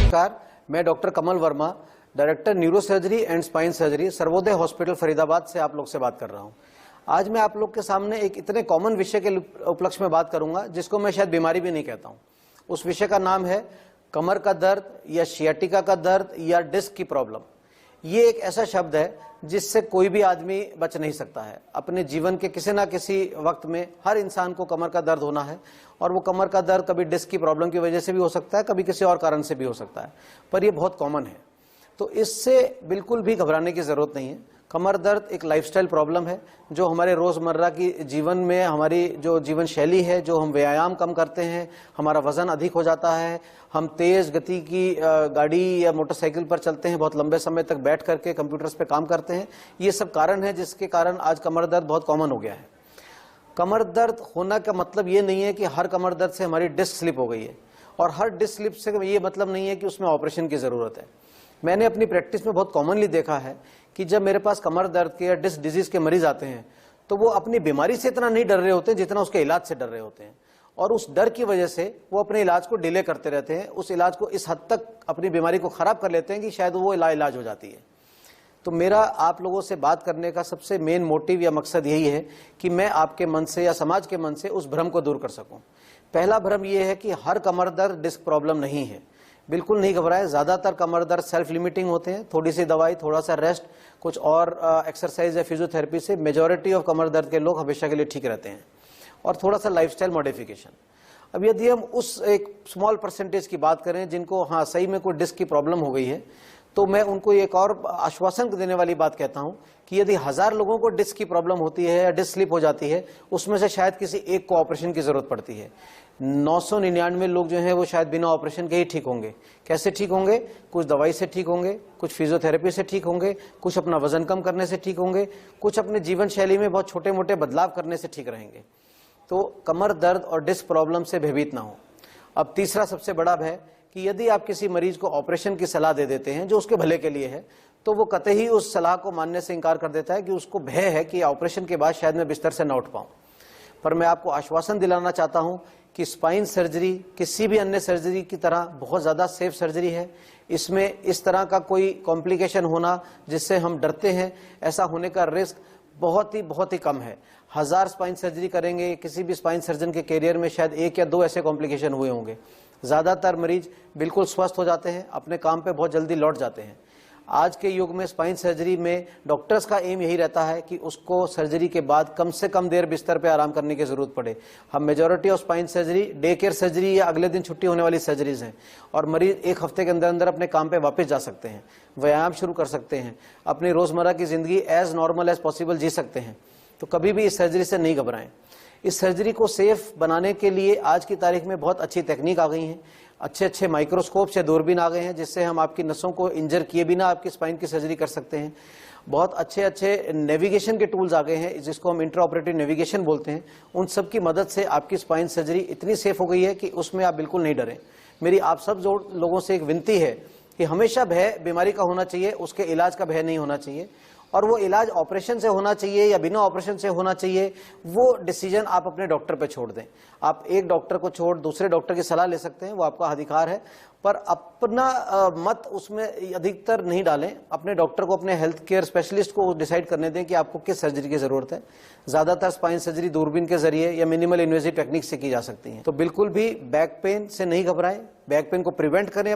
नमस्कार, मैं doctor Kamal Verma, director neuro surgery and spine surgery, Sarvodaya hospital Faridabad से आप लोग से बात कर रहा हूं। आज मैं आप लोग के सामने एक इतने कॉमन विषय के उपलक्ष्य में बात करूंगा जिसको मैं शायद बीमारी भी नहीं कहता हूं। उस विषय का नाम है कमर का दर्द या सियाटिका का दर्द या डिस्क की प्रॉब्लम। ये एक ऐसा शब्द है जिससे कोई भी आदमी बच नहीं सकता है। अपने जीवन के किसी ना किसी वक्त में हर इंसान को कमर का दर्द होना है, और वो कमर का दर्द कभी डिस्क की प्रॉब्लम की वजह से भी हो सकता है, कभी किसी और कारण से भी हो सकता है, पर ये बहुत कॉमन है। तो इससे बिल्कुल भी घबराने की जरूरत नहीं है। कमर दर्द एक लाइफस्टाइल प्रॉब्लम है जो हमारे रोजमर्रा की जीवन में, हमारी जो जीवन शैली है, जो हम व्यायाम कम करते हैं, हमारा वजन अधिक हो जाता है, हम तेज गति की गाड़ी या मोटरसाइकिल पर चलते हैं, बहुत लंबे समय तक बैठ करके कंप्यूटर्स पे काम करते हैं, ये सब कारण है जिसके कारण आज कमर दर्द बहुत कॉमन हो गया है। कमर दर्द होना का मतलब ये नहीं है कि हर कमर दर्द से हमारी डिस्क स्लिप हो गई है, और हर डिस्क स्लिप से ये मतलब नहीं है कि उसमें ऑपरेशन की जरूरत है। मैंने अपनी प्रैक्टिस में बहुत कॉमनली देखा है कि जब मेरे पास कमर दर्द के या डिस्क डिजीज के मरीज आते हैं तो वो अपनी बीमारी से इतना नहीं डर रहे होते जितना उसके इलाज से डर रहे होते हैं, और उस डर की वजह से वो अपने इलाज को डिले करते रहते हैं। उस इलाज को इस हद तक अपनी बीमारी को खराब कर लेते हैं कि शायद वो इलाज हो जाती है। तो मेरा आप लोगों से बात करने का सबसे मेन मोटिव या मकसद यही है कि मैं आपके मन से या समाज के मन से उस भ्रम को दूर कर सकूं। पहला भ्रम यह है कि हर कमर दर्द डिस्क प्रॉब्लम नहीं है। बिल्कुल नहीं घबराए, ज्यादातर कमर दर्द सेल्फ लिमिटिंग होते हैं। थोड़ी सी दवाई, थोड़ा सा रेस्ट, कुछ और एक्सरसाइज या फिजियोथेरेपी से मेजॉरिटी ऑफ कमर दर्द के लोग हमेशा के लिए ठीक रहते हैं, और थोड़ा सा लाइफस्टाइल मॉडिफिकेशन। अब यदि हम उस एक स्मॉल परसेंटेज की बात करें जिनको हाँ सही में कोई डिस्क की प्रॉब्लम हो गई है, तो मैं उनको एक और आश्वासन देने वाली बात कहता हूं कि यदि 1000 लोगों को डिस्क की प्रॉब्लम होती है या डिस्क स्लिप हो जाती है, उसमें से शायद किसी एक को ऑपरेशन की जरूरत पड़ती है। 999 लोग जो हैं वो शायद बिना ऑपरेशन के ही ठीक होंगे। कैसे ठीक होंगे? कुछ दवाई से ठीक होंगे, कुछ फिजियोथेरेपी से ठीक होंगे, कुछ अपना वजन कम करने से ठीक होंगे, कुछ अपने जीवन शैली में बहुत छोटे मोटे बदलाव करने से ठीक रहेंगे। तो कमर दर्द और डिस्क प्रॉब्लम से भयभीत ना हो। अब तीसरा सबसे बड़ा भय कि यदि आप किसी मरीज को ऑपरेशन की सलाह दे देते हैं जो उसके भले के लिए है, तो वो कतई उस सलाह को मानने से इनकार कर देता है कि उसको भय है कि ऑपरेशन के बाद शायद मैं बिस्तर से न उठ पाऊं। पर मैं आपको आश्वासन दिलाना चाहता हूं कि स्पाइन सर्जरी किसी भी अन्य सर्जरी की तरह बहुत ज्यादा सेफ सर्जरी है। इसमें इस तरह का कोई कॉम्प्लिकेशन होना जिससे हम डरते हैं, ऐसा होने का रिस्क बहुत ही कम है। 1000 स्पाइन सर्जरी करेंगे, किसी भी स्पाइन सर्जन के कैरियर में शायद 1 या 2 ऐसे कॉम्प्लिकेशन हुए होंगे। ज्यादातर मरीज बिल्कुल स्वस्थ हो जाते हैं, अपने काम पे बहुत जल्दी लौट जाते हैं। आज के युग में स्पाइन सर्जरी में डॉक्टर्स का एम यही रहता है कि उसको सर्जरी के बाद कम से कम देर बिस्तर पे आराम करने की जरूरत पड़े। हम majority of spine surgery day care surgery या अगले दिन छुट्टी होने वाली सर्जरीज हैं, और मरीज 1 हफ्ते के अंदर अंदर अपने काम पे वापस जा सकते हैं, व्यायाम शुरू कर सकते हैं, अपनी रोजमर्रा की जिंदगी एज नॉर्मल एज पॉसिबल जी सकते हैं। तो कभी भी इस सर्जरी से नहीं घबराएं। इस सर्जरी को सेफ बनाने के लिए आज की तारीख में बहुत अच्छी टेक्निक आ गई हैं। अच्छे माइक्रोस्कोप से दूरबीन आ गए हैं जिससे हम आपकी नसों को इंजर किए बिना आपकी स्पाइन की सर्जरी कर सकते हैं। बहुत अच्छे नेविगेशन के टूल्स आ गए हैं जिसको हम इंट्रा ऑपरेटिव नेविगेशन बोलते हैं। उन सब की मदद से आपकी स्पाइन सर्जरी इतनी सेफ हो गई है कि उसमें आप बिल्कुल नहीं डरें। मेरी आप सब लोगों से एक विनती है कि हमेशा भय बीमारी का होना चाहिए, उसके इलाज का भय नहीं होना चाहिए, और वो इलाज ऑपरेशन से होना चाहिए या बिना ऑपरेशन से होना चाहिए, वो डिसीजन आप अपने डॉक्टर पे छोड़ दें। आप एक डॉक्टर को छोड़ दूसरे डॉक्टर की सलाह ले सकते हैं, वो आपका अधिकार है, पर अपना मत उसमें अधिकतर नहीं डालें। अपने डॉक्टर को, अपने हेल्थ केयर स्पेशलिस्ट को डिसाइड करने दें कि आपको किस सर्जरी की जरूरत है। ज्यादातर स्पाइन सर्जरी दूरबीन के जरिए या मिनिमल इन्वेजिव टेक्निक से की जा सकती है। तो बिल्कुल भी बैक पेन से नहीं घबराएं, बैक पेन को प्रिवेंट करें